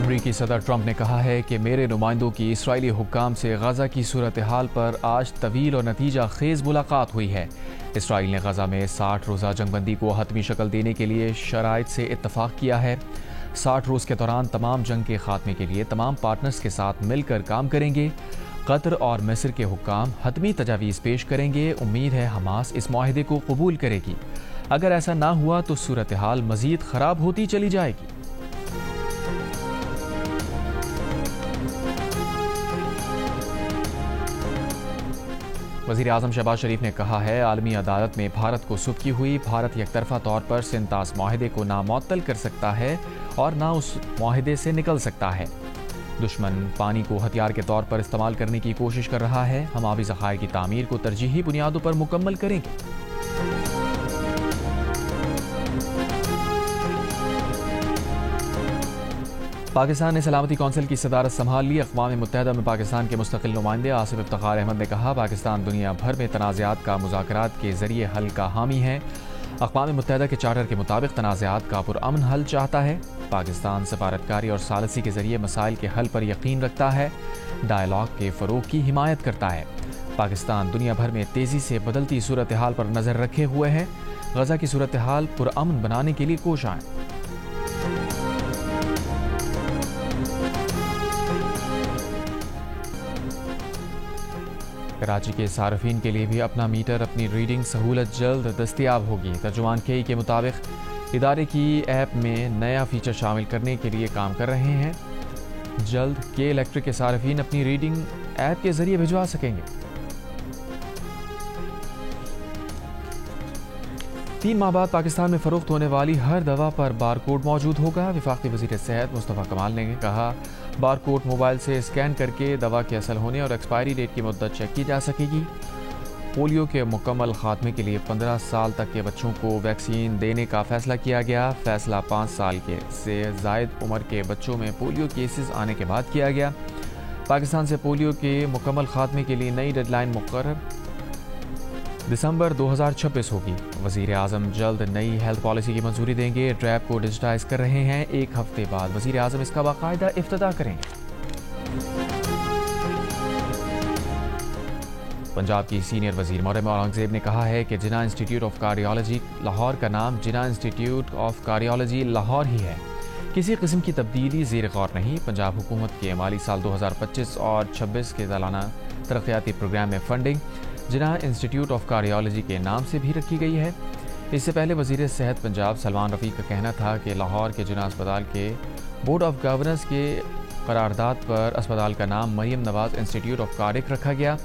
امریکی صدر ٹرمپ نے کہا ہے کہ میرے نمائندوں کی اسرائیلی حکام سے غزہ کی صورتحال پر آج طویل اور نتیجہ خیز ملاقات ہوئی ہے۔ اسرائیل نے غزہ میں 60 روزہ جنگ بندی کو حتمی شکل دینے کے لیے شرائط سے اتفاق کیا ہے۔ 60 روز کے دوران تمام جنگ کے خاتمے کے لیے تمام پارٹنرز کے ساتھ مل کر کام کریں گے۔ قطر اور مصر کے حکام حتمی تجاویز پیش کریں گے۔ امید ہے حماس اس معاہدے کو قبول کرے گی۔ اگر ایسا نہ ہوا تو صورتحال مزید خراب ہوتی چلی جائے گی۔ وزیر اعظم شہباز شریف نے کہا ہے عالمی عدالت میں بھارت کو سبکی ہوئی۔ بھارت یک طرفہ طور پر سنتاس معاہدے کو نہ معطل کر سکتا ہے اور نہ اس معاہدے سے نکل سکتا ہے۔ دشمن پانی کو ہتھیار کے طور پر استعمال کرنے کی کوشش کر رہا ہے۔ ہم آبی ذخائر کی تعمیر کو ترجیحی بنیادوں پر مکمل کریں گے۔ پاکستان نے سلامتی کونسل کی صدارت سنبھال لی۔ اقوام متحدہ میں پاکستان کے مستقل نمائندے آصف افتخار احمد نے کہا پاکستان دنیا بھر میں تنازعات کا مذاکرات کے ذریعے حل کا حامی ہے۔ اقوام متحدہ کے چارٹر کے مطابق تنازعات کا پرامن حل چاہتا ہے۔ پاکستان سفارتکاری اور ثالثی کے ذریعے مسائل کے حل پر یقین رکھتا ہے، ڈائیلاگ کے فروغ کی حمایت کرتا ہے۔ پاکستان دنیا بھر میں تیزی سے بدلتی صورتحال پر نظر رکھے ہوئے ہے۔ غزہ کی صورتحال پرامن بنانے کے لیے کوشاں ہے۔ کراچی کے صارفین کے لیے بھی اپنا میٹر اپنی ریڈنگ سہولت جلد دستیاب ہوگی۔ ترجمان کے کے مطابق ادارے کی ایپ میں نیا فیچر شامل کرنے کے لیے کام کر رہے ہیں۔ جلد کے الیکٹرک کے صارفین اپنی ریڈنگ ایپ کے ذریعے بھجوا سکیں گے۔ 3 ماہ بعد پاکستان میں فروخت ہونے والی ہر دوا پر بار کوڈ موجود ہوگا۔ وفاقی وزیر صحت مصطفیٰ کمال نے کہا بار کوڈ موبائل سے اسکین کر کے دوا کے اصل ہونے اور ایکسپائری ڈیٹ کی مدت چیک کی جا سکے گی۔ پولیو کے مکمل خاتمے کے لیے 15 سال تک کے بچوں کو ویکسین دینے کا فیصلہ کیا گیا۔ فیصلہ 5 سال سے زائد عمر کے بچوں میں پولیو کیسز آنے کے بعد کیا گیا۔ پاکستان سے پولیو کے مکمل خاتمے کے لیے نئی ڈیڈ لائن مقرر دسمبر 2026 ہوگی۔ وزیر اعظم جلد نئی ہیلتھ پالیسی کی منظوری دیں گے۔ ٹریپ کو ڈیجیٹائز کر رہے ہیں۔ 1 ہفتے بعد وزیر اعظم اس کا باقاعدہ افتتاح کریں گے۔ پنجاب کی سینئر وزیر مریم اورنگزیب نے کہا ہے کہ جناح انسٹی ٹیوٹ آف کارڈیالوجی لاہور کا نام جناح انسٹی ٹیوٹ آف کارڈیالوجی لاہور ہی ہے۔ کسی قسم کی تبدیلی زیر غور نہیں۔ پنجاب حکومت کے مالی سال 2025 اور 26 کے سالانہ ترقیاتی پروگرام میں فنڈنگ جناح انسٹی ٹیوٹ آف کارڈیالوجی کے نام سے بھی رکھی گئی ہے۔ اس سے پہلے وزیر صحت پنجاب سلمان رفیق کا کہنا تھا کہ لاہور کے جناح اسپتال کے بورڈ آف گورننس کے قرارداد پر اسپتال کا نام مریم نواز انسٹی ٹیوٹ آف کارڈک رکھا گیا۔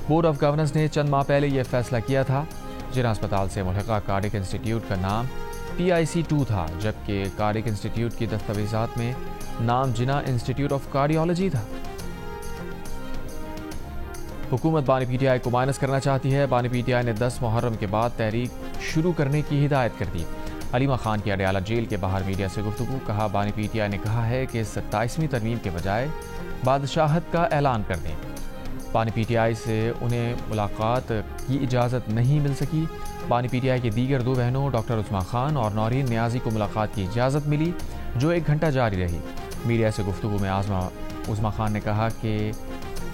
بورڈ آف گورننس نے چند ماہ پہلے یہ فیصلہ کیا تھا۔ جناح اسپتال سے ملحقہ کارڈک انسٹی ٹیوٹ کا نام PIC2 تھا، جبکہ کارڈک انسٹی ٹیوٹ کی دستاویزات میں نام جناح انسٹی ٹیوٹ آف کارڈیالوجی تھا۔ حکومت بانی PTI کو مائنس کرنا چاہتی ہے۔ بانی PTI نے 10 محرم کے بعد تحریک شروع کرنے کی ہدایت کر دی۔ علیمہ خان کی اڈیالہ جیل کے باہر میڈیا سے گفتگو۔ کہا بانی PTI نے کہا ہے کہ 27ویں ترمیم کے بجائے بادشاہت کا اعلان کر دیں۔ بانی PTI سے انہیں ملاقات کی اجازت نہیں مل سکی۔ بانی PTI کی دیگر 2 بہنوں ڈاکٹر عثمان خان اور نورین نیازی کو ملاقات کی اجازت ملی، جو 1 گھنٹہ جاری رہی۔ میڈیا سے گفتگو میں عثمان خان نے کہا کہ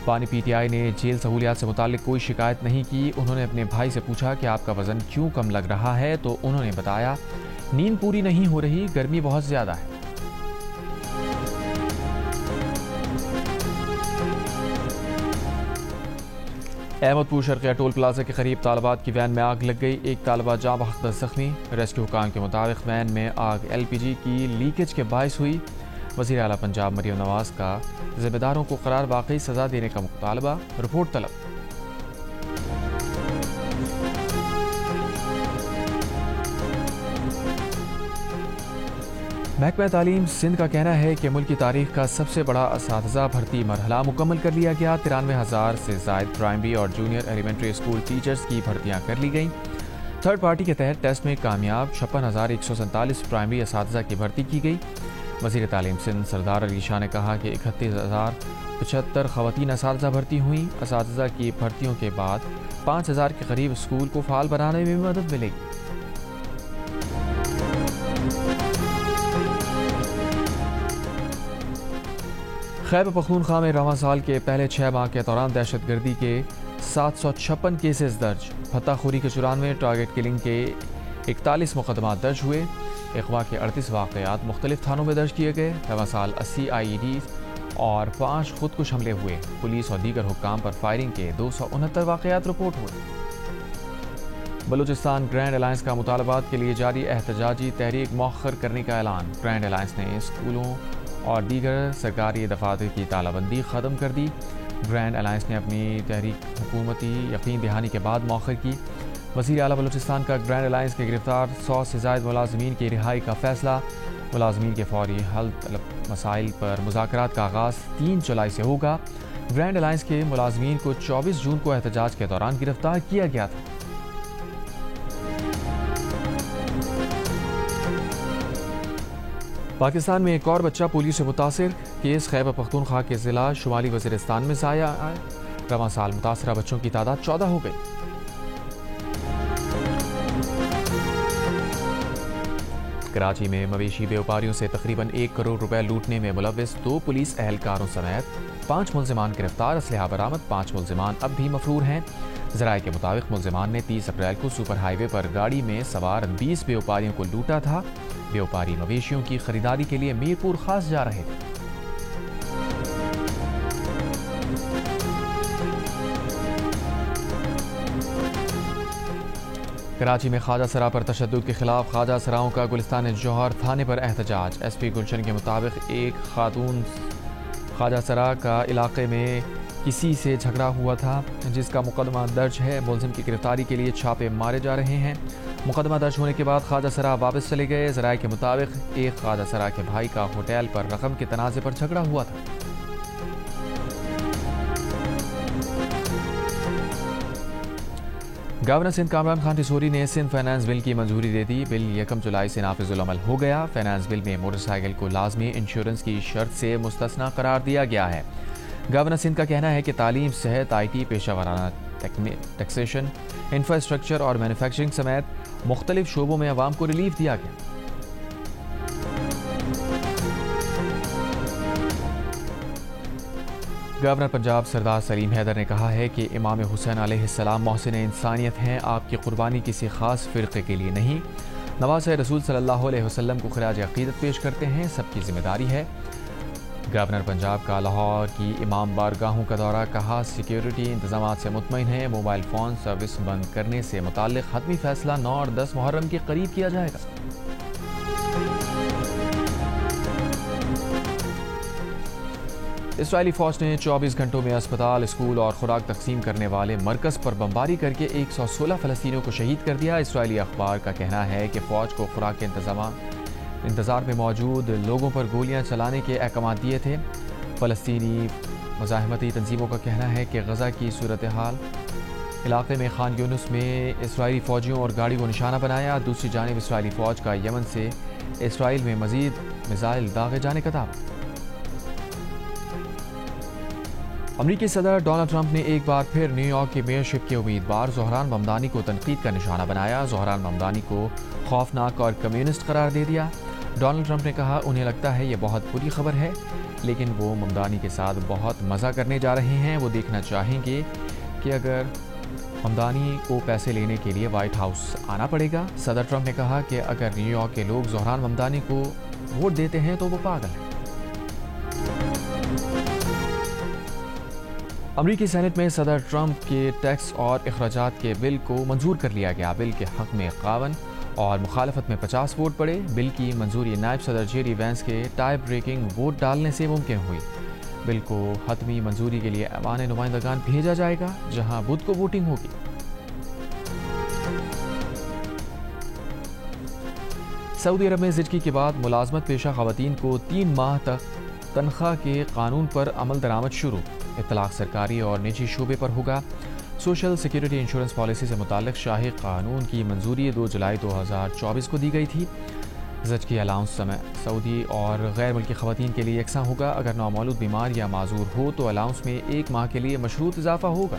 بانی PTI نے جیل سہولیات سے متعلق کوئی شکایت نہیں کی۔ انہوں نے اپنے بھائی سے پوچھا کہ آپ کا وزن کیوں کم لگ رہا ہے، تو انہوں نے بتایا نیند پوری نہیں ہو رہی، گرمی بہت زیادہ ہے۔ احمد پور شرقیہ ٹول پلازا کے قریب طالبات کی وین میں آگ لگ گئی۔ 1 طالبہ جاں بحق زخمی۔ ریسکیو حکام کے مطابق وین میں آگ LPG کی لیکیج کے باعث ہوئی۔ وزیر اعلیٰ پنجاب مریم نواز کا ذمہ داروں کو قرار واقعی سزا دینے کا مطالبہ، رپورٹ طلب۔ محکمہ تعلیم سندھ کا کہنا ہے کہ ملک کی تاریخ کا سب سے بڑا اساتذہ بھرتی مرحلہ مکمل کر لیا گیا۔ 93,000 سے زائد پرائمری اور جونیئر ایلیمنٹری اسکول ٹیچرز کی بھرتیاں کر لی گئیں۔ تھرڈ پارٹی کے تحت ٹیسٹ میں کامیاب 56,147 پرائمری اساتذہ کی بھرتی کی گئی۔ وزیر تعلیم سندھ سردار علی شاہ نے کہا کہ 31,075 خواتین اساتذہ بھرتی ہوئیں۔ اساتذہ کی بھرتیوں کے بعد 5,000 کے قریب اسکول کو فعال بنانے میں مدد ملے گی۔ خیبر پختونخوا میں رواں سال کے پہلے 6 ماہ کے دوران دہشت گردی کے 756 کیسز درج، فتح خوری کے 94، ٹارگٹ کلنگ کے 41 مقدمات درج ہوئے، اغوا کے 38 واقعات مختلف تھانوں میں درج کیے گئے۔ رواں سال 80 IED اور 5 خودکش حملے ہوئے، پولیس اور دیگر حکام پر فائرنگ کے 269 واقعات رپورٹ ہوئے۔ بلوچستان گرینڈ الائنس کا مطالبات کے لیے جاری احتجاجی تحریک مؤخر کرنے کا اعلان۔ گرینڈ الائنس نے اسکولوں اور دیگر سرکاری دفاتر کی تالہ بندی ختم کر دی۔ گرینڈ الائنس نے اپنی تحریک حکومتی یقین دہانی کے بعد مؤخر کی۔ وزیر اعلیٰ بلوچستان کا گرینڈ الائنس کے گرفتار 100 سے زائد ملازمین کی رہائی کا فیصلہ۔ ملازمین کے فوری حل طلب مسائل پر مذاکرات کا آغاز 3 جولائی سے ہوگا۔ گرینڈ الائنس کے ملازمین کو 24 جون کو احتجاج کے دوران گرفتار کیا گیا تھا۔ پاکستان میں ایک اور بچہ پولیو سے متاثر، کیس خیبر پختونخوا کے ضلع شمالی وزیرستان میں ضائع آئے۔ رواں سال متاثرہ بچوں کی تعداد 14 ہو گئی۔ کراچی میں مویشی بیوپاریوں سے تقریباً 1 کروڑ روپے لوٹنے میں ملوث 2 پولیس اہلکاروں سمیت 5 ملزمان گرفتار، اسلحہ برآمد، 5 ملزمان اب بھی مفرور ہیں۔ ذرائع کے مطابق ملزمان نے 30 اپریل کو سپر ہائی وے پر گاڑی میں سوار 20 بیوپاریوں کو لوٹا تھا۔ بیوپاری مویشیوں کی خریداری کے لیے میرپور خاص جا رہے تھے۔ کراچی میں خواجہ سرا پر تشدد کے خلاف خواجہ سراؤں کا گلستان جوہر تھانے پر احتجاج۔ ایس پی گلشن کے مطابق ایک خاتون خواجہ سرا کا علاقے میں کسی سے جھگڑا ہوا تھا جس کا مقدمہ درج ہے۔ ملزم کی گرفتاری کے لیے چھاپے مارے جا رہے ہیں۔ مقدمہ درج ہونے کے بعد خواجہ سرا واپس چلے گئے۔ ذرائع کے مطابق ایک خواجہ سرا کے بھائی کا ہوٹل پر رقم کے تنازع پر جھگڑا ہوا تھا۔ گورنر سندھ کامران خان ٹھسوری نے سندھ فائنانس بل کی منظوری دے دی۔ بل 1 جولائی سے نافذ العمل ہو گیا۔ فائنانس بل میں موٹر سائیکل کو لازمی انشورنس کی شرط سے مستثنی قرار دیا گیا ہے۔ گورنر سندھ کا کہنا ہے کہ تعلیم، صحت، IT، پیشہ ورانہ ٹیکسیشن، انفراسٹرکچر اور مینوفیکچرنگ سمیت مختلف شعبوں میں عوام کو ریلیف دیا گیا۔ گورنر پنجاب سردار سلیم حیدر نے کہا ہے کہ امام حسین علیہ السلام محسن انسانیت ہیں، آپ کی قربانی کسی خاص فرقے کے لیے نہیں۔ نواز رسول صلی اللہ علیہ وسلم کو خراج عقیدت پیش کرتے ہیں، سب کی ذمہ داری ہے۔ گورنر پنجاب کا لاہور کی امام بارگاہوں کا دورہ، کہا سیکیورٹی انتظامات سے مطمئن ہے، موبائل فون سروس بند کرنے سے متعلق حتمی فیصلہ 9 اور 10 محرم کے قریب کیا جائے گا۔ اسرائیلی فوج نے 24 گھنٹوں میں اسپتال، اسکول اور خوراک تقسیم کرنے والے مرکز پر بمباری کر کے 116 فلسطینیوں کو شہید کر دیا۔ اسرائیلی اخبار کا کہنا ہے کہ فوج کو خوراک کے انتظار میں موجود لوگوں پر گولیاں چلانے کے احکامات دیے تھے۔ فلسطینی مزاحمتی تنظیموں کا کہنا ہے کہ غزہ کی صورتحال علاقے میں خان یونس میں اسرائیلی فوجیوں اور گاڑی کو نشانہ بنایا۔ دوسری جانب اسرائیلی فوج کا یمن سے اسرائیل میں مزید میزائل داغے جانے کا دعویٰ۔ امریکی صدر ڈونلڈ ٹرمپ نے ایک بار پھر نیو یارک کی میئرشپ کے امیدوار زہران ممدانی کو تنقید کا نشانہ بنایا۔ زہران ممدانی کو خوفناک اور کمیونسٹ قرار دے دیا۔ ڈونلڈ ٹرمپ نے کہا انہیں لگتا ہے یہ بہت بری خبر ہے، لیکن وہ ممدانی کے ساتھ بہت مزہ کرنے جا رہے ہیں۔ وہ دیکھنا چاہیں گے کہ اگر ممدانی کو پیسے لینے کے لیے وائٹ ہاؤس آنا پڑے گا۔ صدر ٹرمپ نے کہا کہ اگر نیو یارک کے لوگ زہران ممدانی کو ووٹ دیتے ہیں تو وہ پاگل ہیں۔ امریکی سینٹ میں صدر ٹرمپ کے ٹیکس اور اخراجات کے بل کو منظور کر لیا گیا۔ بل کے حق میں 51 اور مخالفت میں 50 ووٹ پڑے۔ بل کی منظوری نائب صدر جیری وینس کے ٹائی بریکنگ ووٹ ڈالنے سے ممکن ہوئی۔ بل کو حتمی منظوری کے لیے ایوان نمائندگان بھیجا جائے گا، جہاں بدھ کو ووٹنگ ہوگی۔ سعودی عرب میں زچگی کے بعد ملازمت پیشہ خواتین کو 3 ماہ تک تنخواہ کے قانون پر عمل درآمد شروع۔ اطلاق سرکاری اور نجی شعبے پر ہوگا۔ سوشل سیکیورٹی انشورنس پالیسی سے متعلق شاہی قانون کی منظوری 2 جولائی 2024 کو دی گئی تھی۔ زچگی الاؤنس سعودی اور غیر ملکی خواتین کے لیے یکساں ہوگا۔ اگر نومولود بیمار یا معذور ہو تو الاؤنس میں 1 ماہ کے لیے مشروط اضافہ ہوگا۔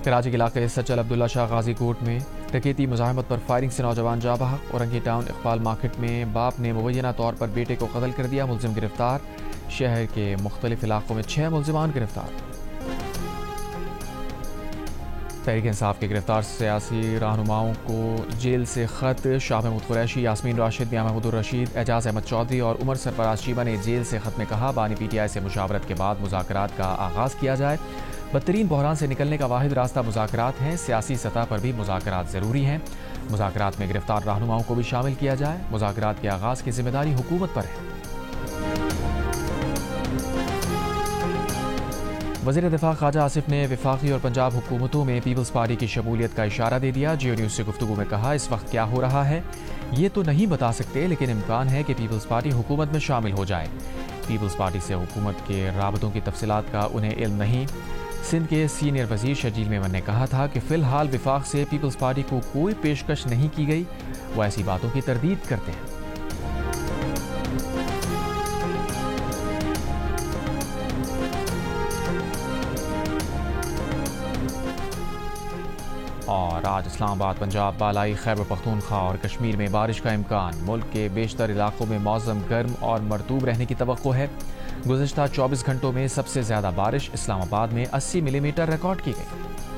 کراچی کے علاقے سچل عبداللہ شاہ غازی کوٹ میں ڈکیتی مزاحمت پر فائرنگ سے نوجوان جاں بحق۔ اورنگی ٹاؤن اقبال مارکیٹ میں باپ نے مبینہ طور پر بیٹے کو قتل کر دیا، ملزم گرفتار۔ شہر کے مختلف علاقوں میں 6 ملزمان گرفتار۔ تحریک انصاف کے گرفتار سیاسی رہنماؤں کو جیل سے خط۔ شاہ محمود قریشی، یاسمین راشد، میاں محمود الرشید، اعجاز احمد چودھری اور عمر سرفراز چیمہ نے جیل سے خط میں کہا بانی پی ٹی آئی سے مشاورت کے بعد مذاکرات کا آغاز کیا جائے۔ بدترین بحران سے نکلنے کا واحد راستہ مذاکرات ہیں، سیاسی سطح پر بھی مذاکرات ضروری ہیں۔ مذاکرات میں گرفتار رہنماؤں کو بھی شامل کیا جائے۔ مذاکرات کے آغاز کی ذمہ داری حکومت پر ہے۔ وزیر دفاع خواجہ آصف نے وفاقی اور پنجاب حکومتوں میں پیپلز پارٹی کی شمولیت کا اشارہ دے دیا۔ جیو نیوز سے گفتگو میں کہا اس وقت کیا ہو رہا ہے یہ تو نہیں بتا سکتے، لیکن امکان ہے کہ پیپلز پارٹی حکومت میں شامل ہو جائے۔ پیپلز پارٹی سے حکومت کے رابطوں کی تفصیلات کا انہیں علم نہیں۔ سندھ کے سینئر وزیر شرجیل میمن نے کہا تھا کہ فی الحال وفاق سے پیپلز پارٹی کو کوئی پیشکش نہیں کی گئی، وہ ایسی باتوں کی تردید کرتے ہیں۔ اور آج اسلام آباد، پنجاب، بالائی خیبر پختونخوا اور کشمیر میں بارش کا امکان۔ ملک کے بیشتر علاقوں میں موسم گرم اور مرطوب رہنے کی توقع ہے۔ گزشتہ 24 گھنٹوں میں سب سے زیادہ بارش اسلام آباد میں 80 ملی میٹر ریکارڈ کی گئی۔